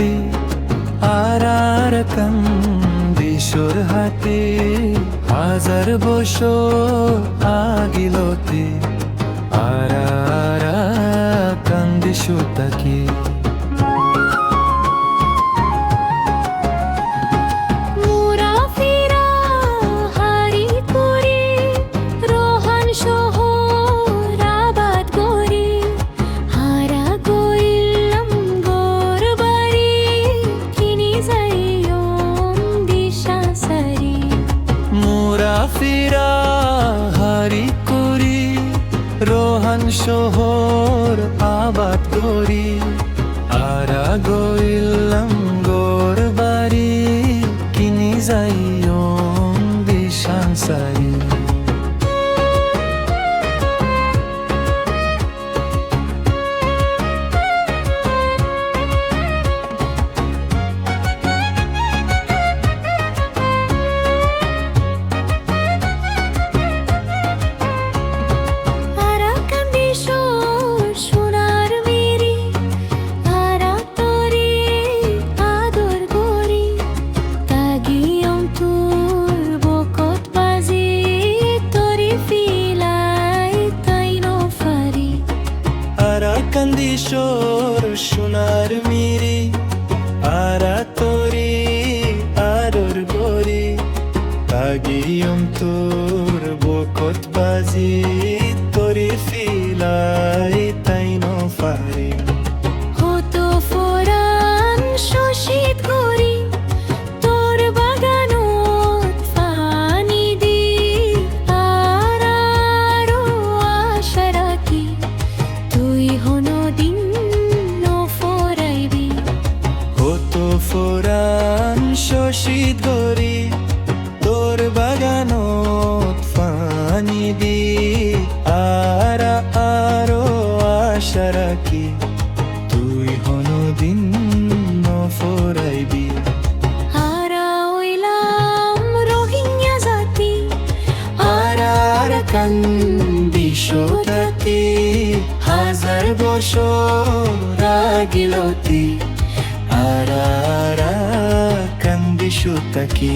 গিলতি আর কান্দি সুরহাতে হাজার বছর আগিলতি আর কান্দি সুতাকি ফিরা হারি করি রোহান শহর আবাদ করি আরা গইলাম গোর বাড়ি কিনি যাইও বিশান সারি কান্দিশোর সোনার মিরি আরা তোরি আদর গরি তাগিয়ম তোর বকত বাজি তোরি ফিলাই তাইনো ফারি হতো ফোরান শোষিত করি তোর বাগানত পানি দি আর আরো আশা রাখি তুই হনদিন ফোরাইবি হতো ফোরান শোষিত করি তোর বাগানত পানি দি আর আরো আশা রাখি তুই হনদিন ফোরাইবি হারা হইলাম রোহিঙ্গা জাতি আর কান্দি সুতাকি হাজার বছর আগিলতি আর কান্দি সুতাকি